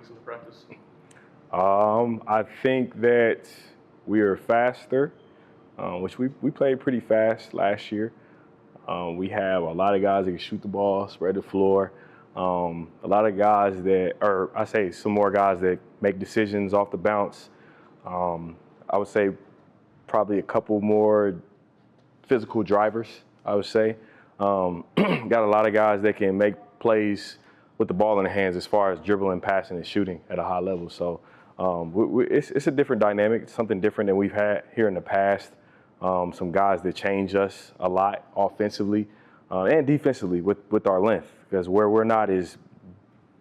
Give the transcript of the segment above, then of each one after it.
weeks of practice? I think that we are faster, which we played pretty fast last year. We have a lot of guys that can shoot the ball, spread the floor. A lot of guys that, or I say some more guys that make decisions off the bounce. I would say probably a couple more physical drivers, I would say. Got a lot of guys that can make plays with the ball in their hands as far as dribbling, passing, and shooting at a high level. So it's a different dynamic, something different than we've had here in the past. Some guys that change us a lot offensively and defensively with our length, because where we're not as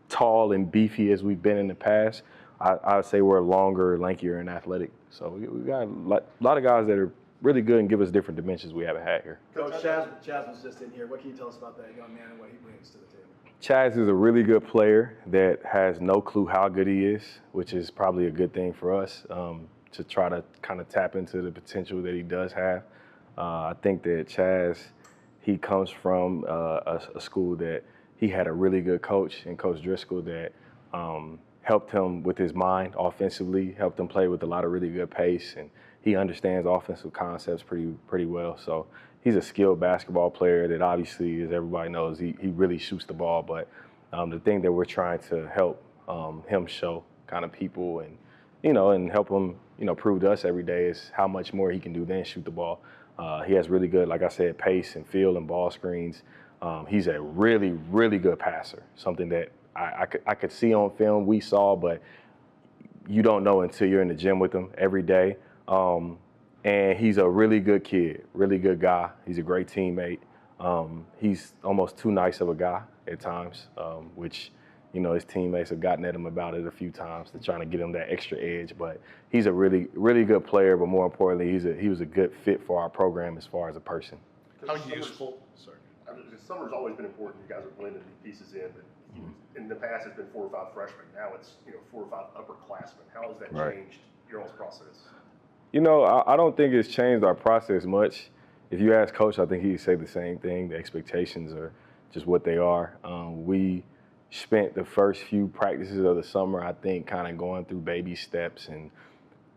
tall and beefy as we've been in the past, I would say we're longer, lankier, and athletic. So we got a lot of guys that are really good and give us different dimensions we haven't had here. Coach, Chaz was just in here. What can you tell us about that young man and what he brings to the table? Chaz is a really good player that has no clue how good he is, which is probably a good thing for us to try to kind of tap into the potential that he does have. I think that Chaz, he comes from a school that he had a really good coach in Coach Driscoll that helped him with his mind offensively, helped him play with a lot of really good pace, and he understands offensive concepts pretty well. So he's a skilled basketball player that obviously, as everybody knows, he really shoots the ball. But the thing that we're trying to help him show kind of people and help him, prove to us every day is how much more he can do than shoot the ball. He has really good, like I said, pace and feel and ball screens. He's a really, really good passer, something that I could see on film, we saw, but you don't know until you're in the gym with him every day. And he's a really good kid, really good guy. He's a great teammate. He's almost too nice of a guy at times, which, his teammates have gotten at him about it a few times to trying to get him that extra edge. But he's a really, really good player, but more importantly, he was a good fit for our program as far as a person. How useful? Sorry. Summer's always been important. You guys are blending these pieces in, but in the past it's been 4 or 5 freshmen. Now it's 4 or 5 upperclassmen. How has that changed your all's process? I don't think it's changed our process much. If you ask Coach, I think he'd say the same thing. The expectations are just what they are. We spent the first few practices of the summer, I think, kind of going through baby steps and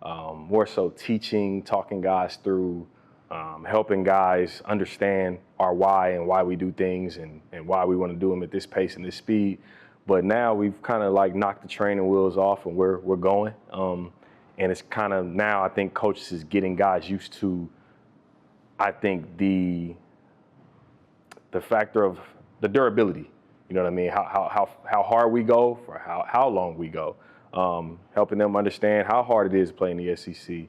more so teaching, talking guys through, helping guys understand our why and why we do things and why we want to do them at this pace and this speed. But now we've kind of like knocked the training wheels off and we're going. And it's kind of now I think Coach is getting guys used to, I think, the factor of the durability. You know what I mean? How hard we go for how long we go. Helping them understand how hard it is to play in the SEC.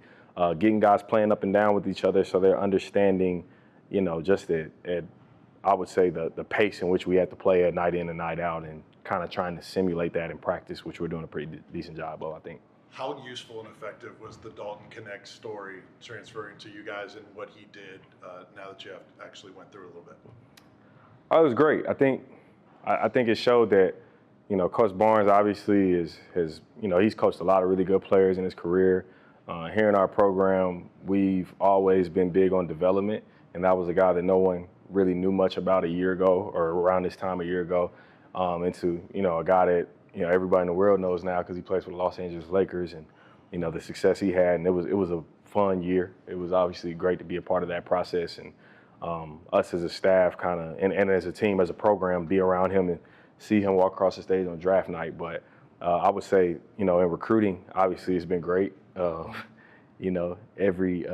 Getting guys playing up and down with each other so they're understanding, just at I would say the pace in which we have to play at night in and night out, and kind of trying to simulate that in practice, which we're doing a pretty decent job of, I think. How useful and effective was the Dalton Connect story transferring to you guys and what he did now that you have actually went through it a little bit? Oh, it was great. I think it showed that, Coach Barnes obviously has he's coached a lot of really good players in his career. Here in our program, we've always been big on development, and that was a guy that no one really knew much about a year ago or around this time a year ago, into, a guy that, everybody in the world knows now because he plays for the Los Angeles Lakers and, the success he had. And it was a fun year. It was obviously great to be a part of that process. And us as a staff kind of, and as a team, as a program, be around him and see him walk across the stage on draft night. But I would say, in recruiting, obviously it's been great. Every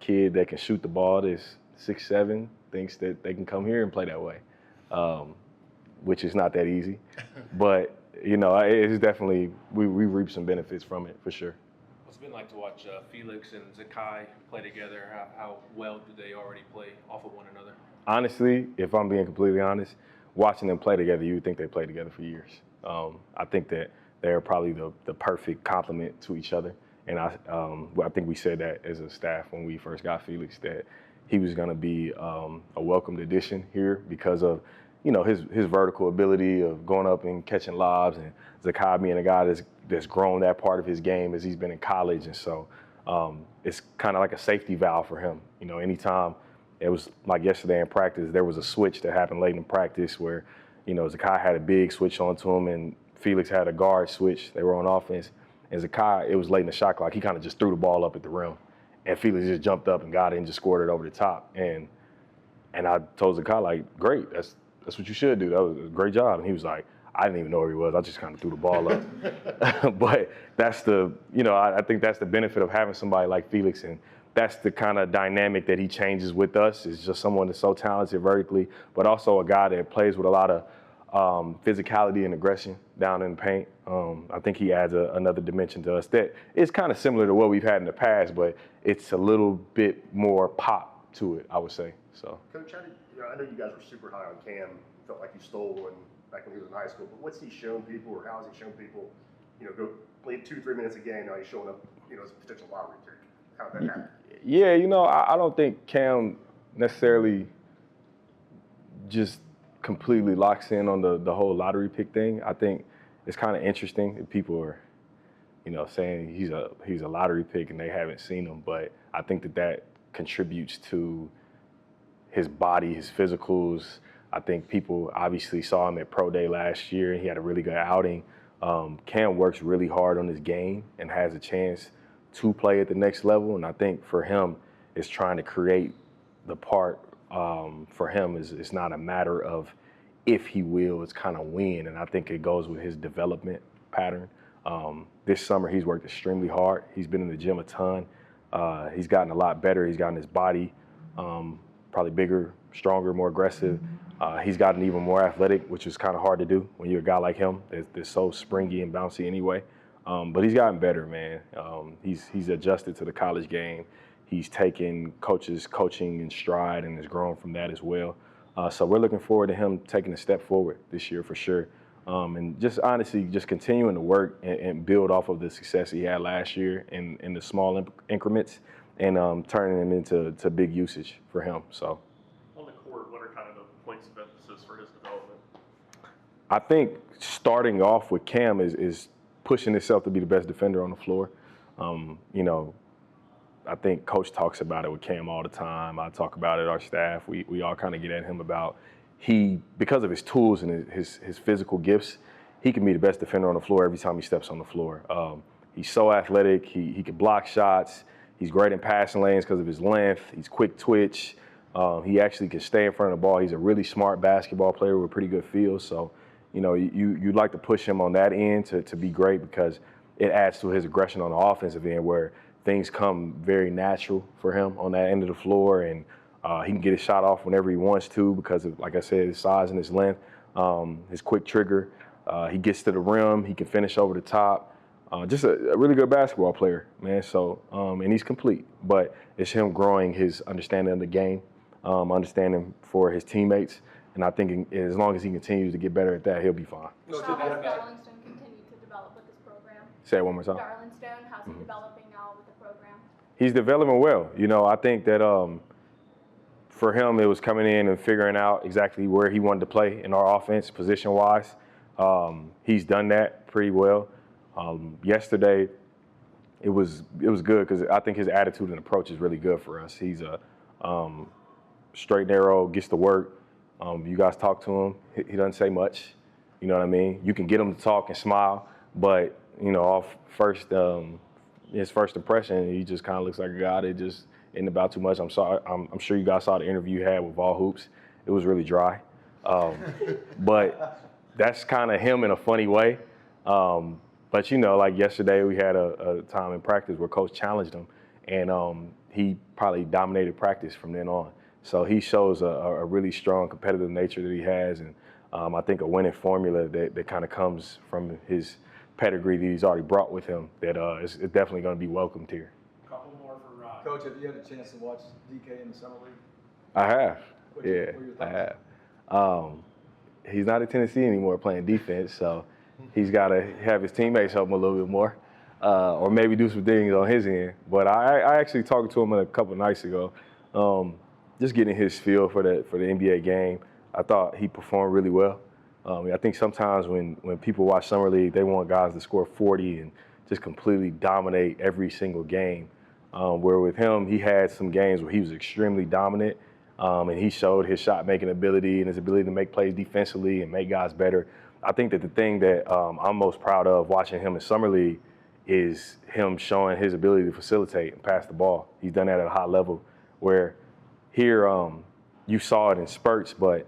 kid that can shoot the ball that's 6'7" thinks that they can come here and play that way, which is not that easy. But, it's definitely, we reap some benefits from it for sure. What's it been like to watch Felix and Zakai play together? How well do they already play off of one another? Honestly, if I'm being completely honest, watching them play together, you would think they played together for years. I think that they're probably the perfect complement to each other. And I think we said that as a staff when we first got Felix, that he was going to be a welcomed addition here because of, his vertical ability of going up and catching lobs, and Zakai being a guy that's grown that part of his game as he's been in college. And so it's kind of like a safety valve for him. Anytime it was like yesterday in practice, there was a switch that happened late in practice where, Zakai had a big switch onto him, and Felix had a guard switch. They were on offense. And Zakai, it was late in the shot clock. He kind of just threw the ball up at the rim. And Felix just jumped up and got it and just scored it over the top. And I told Zakai, like, great, that's what you should do. That was a great job. And he was like, I didn't even know where he was. I just kind of threw the ball up. But that's I think that's the benefit of having somebody like Felix. And that's the kind of dynamic that he changes with us. Is just someone that's so talented vertically, but also a guy that plays with a lot of physicality and aggression down in the paint. I think he adds another dimension to us that is kind of similar to what we've had in the past, but it's a little bit more pop to it, I would say. So, Coach, I know you guys were super high on Cam. Felt like you stole one back when he was in high school. But what's he shown people, or how has he shown people? Go play 2-3 minutes a game. Now he's showing up, as a potential lottery pick. How'd that happen? Yeah, I don't think Cam necessarily just completely locks in on the whole lottery pick thing. I think it's kind of interesting that people are, saying he's a lottery pick and they haven't seen him. But I think that contributes to his body, his physicals. I think people obviously saw him at Pro Day last year and he had a really good outing. Cam works really hard on his game and has a chance to play at the next level. And I think for him, it's trying to create the part for him it's not a matter of if he will, it's kind of when. And I think it goes with his development pattern. This summer, he's worked extremely hard. He's been in the gym a ton. He's gotten a lot better. He's gotten his body probably bigger, stronger, more aggressive. He's gotten even more athletic, which is kind of hard to do when you're a guy like him that's so springy and bouncy anyway. But he's gotten better, man. He's adjusted to the college game. He's taken coaches' coaching in stride and has grown from that as well. So we're looking forward to him taking a step forward this year for sure. And just honestly, just continuing to work and build off of the success he had last year in the small increments and turning him into big usage for him. So on the court, what are kind of the points of emphasis for his development? I think starting off with Cam is pushing himself to be the best defender on the floor. I think Coach talks about it with Cam all the time. I talk about it, our staff. We all kind of get at him about because of his tools and his physical gifts, he can be the best defender on the floor every time he steps on the floor. He's so athletic. He can block shots. He's great in passing lanes because of his length. He's quick twitch. He actually can stay in front of the ball. He's a really smart basketball player with pretty good feel. So, you'd like to push him on that end to be great because it adds to his aggression on the offensive end where things come very natural for him on that end of the floor, and he can get his shot off whenever he wants to because of, like I said, his size and his length, his quick trigger. He gets to the rim. He can finish over the top. Just a really good basketball player, man. So, and he's complete. But it's him growing his understanding of the game, understanding for his teammates. And I think as long as he continues to get better at that, he'll be fine. How has Darlington continued to develop with this program? Say it one more time. Darlington, how's he developing now with the program? He's developing well. I think that for him, it was coming in and figuring out exactly where he wanted to play in our offense, position-wise. He's done that pretty well. Yesterday, it was good because I think his attitude and approach is really good for us. He's a straight and narrow, gets to work. You guys talk to him. He doesn't say much. You know what I mean? You can get him to talk and smile, but off his first impression, he just kind of looks like a guy that just isn't about too much. I'm sure you guys saw the interview you had with Vol Hoops. It was really dry, but that's kind of him in a funny way. But like yesterday, we had a time in practice where Coach challenged him, and he probably dominated practice from then on. So he shows a really strong competitive nature that he has, and I think a winning formula that kind of comes from his pedigree that he's already brought with him that is definitely going to be welcomed here. A couple more for Rod. Coach, have you had a chance to watch DK in the summer league? I have. What are your thoughts? I have. He's not at Tennessee anymore playing defense, so he's got to have his teammates help him a little bit more, or maybe do some things on his end. But I actually talked to him a couple of nights ago, just getting his feel for the NBA game. I thought he performed really well. I think sometimes when people watch Summer League, they want guys to score 40 and just completely dominate every single game. Where with him, he had some games where he was extremely dominant, and he showed his shot-making ability and his ability to make plays defensively and make guys better. I think that the thing that I'm most proud of watching him in Summer League is him showing his ability to facilitate and pass the ball. He's done that at a high level where here you saw it in spurts, but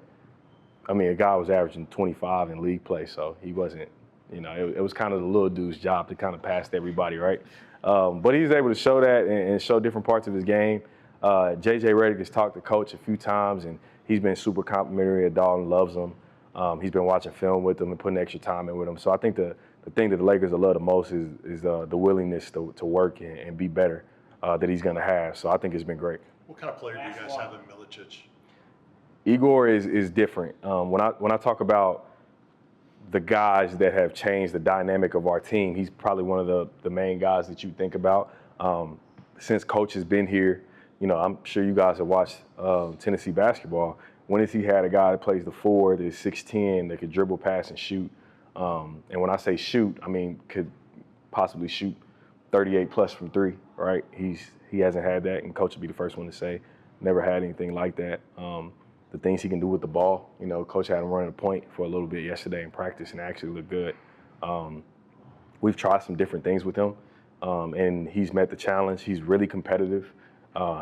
I mean, a guy was averaging 25 in league play, so he wasn't, it was kind of the little dude's job to kind of pass to everybody, right? But he's able to show that and show different parts of his game. J.J. Redick has talked to Coach a few times, and he's been super complimentary. Dalton loves him. He's been watching film with him and putting extra time in with him. So I think the thing that the Lakers will love the most is the willingness to work and be better that he's going to have. So I think it's been great. What kind of player do you guys have in Milicic? Igor is different. When I talk about the guys that have changed the dynamic of our team, he's probably one of the main guys that you think about. Since Coach has been here, I'm sure you guys have watched Tennessee basketball. When has he had a guy that plays the 4, that is 6'10", that could dribble, pass, and shoot? And when I say shoot, I mean could possibly shoot 38 plus from 3, right? He hasn't had that, and Coach would be the first one to say never had anything like that. The things he can do with the ball, Coach had him running a point for a little bit yesterday in practice and actually looked good. We've tried some different things with him, and he's met the challenge. He's really competitive.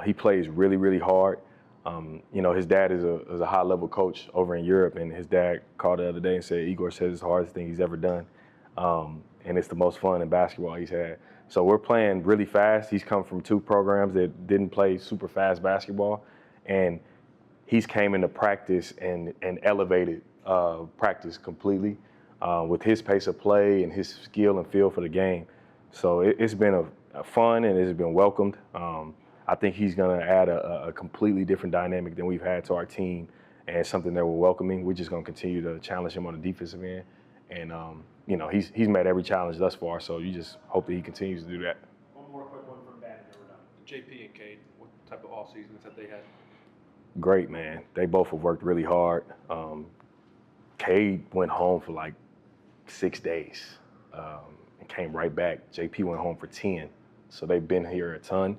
He plays really, really hard. His dad is a high-level coach over in Europe, and his dad called the other day and said Igor says it's the hardest thing he's ever done, and it's the most fun in basketball he's had. So we're playing really fast. He's come from 2 programs that didn't play super fast basketball, and he's came into practice and elevated practice completely with his pace of play and his skill and feel for the game. So it's been a fun, and it's been welcomed. I think he's going to add a completely different dynamic than we've had to our team, and something that we're welcoming. We're just going to continue to challenge him on the defensive end. And, he's met every challenge thus far, so you just hope that he continues to do that. One more quick one from Ben, and then we're done. JP and Cade, what type of off seasons have they had? Great, man. They both have worked really hard. Cade went home for like 6 days and came right back. JP went home for 10. So they've been here a ton.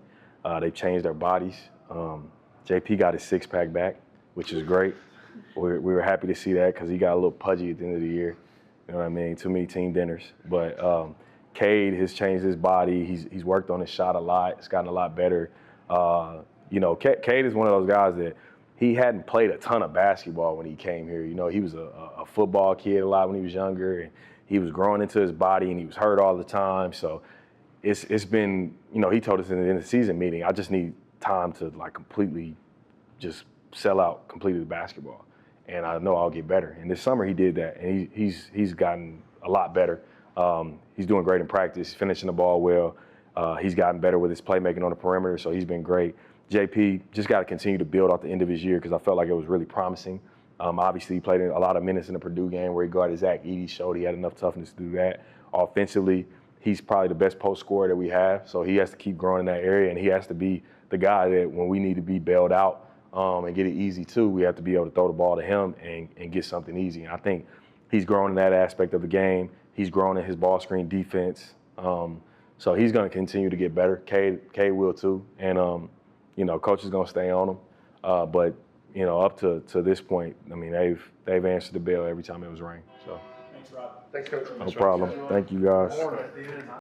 They've changed their bodies. JP got his 6-pack back, which is great. We were happy to see that because he got a little pudgy at the end of the year. You know what I mean? Too many team dinners. But Cade has changed his body. He's worked on his shot a lot. It's gotten a lot better. Cade is one of those guys that he hadn't played a ton of basketball when he came here. He was a football kid a lot when he was younger, and he was growing into his body, and he was hurt all the time. So it's been, he told us in the end of the season meeting, I just need time to like completely just sell out completely the basketball, and I know I'll get better. And this summer he did that, and he's gotten a lot better. He's doing great in practice, finishing the ball well. He's gotten better with his playmaking on the perimeter, so he's been great. JP just got to continue to build off the end of his year because I felt like it was really promising. Obviously, he played a lot of minutes in the Purdue game where he guarded Zach Edey, showed he had enough toughness to do that. Offensively, he's probably the best post scorer that we have, so he has to keep growing in that area, and he has to be the guy that when we need to be bailed out and get it easy too, we have to be able to throw the ball to him and get something easy. And I think he's grown in that aspect of the game. He's grown in his ball screen defense. So he's going to continue to get better. Cade will too. And, Coach is going to stay on him. But, up to this point, I mean, they've answered the bell every time it was rain. So Thanks, Rob. Thanks, Coach. no problem. Thank you guys.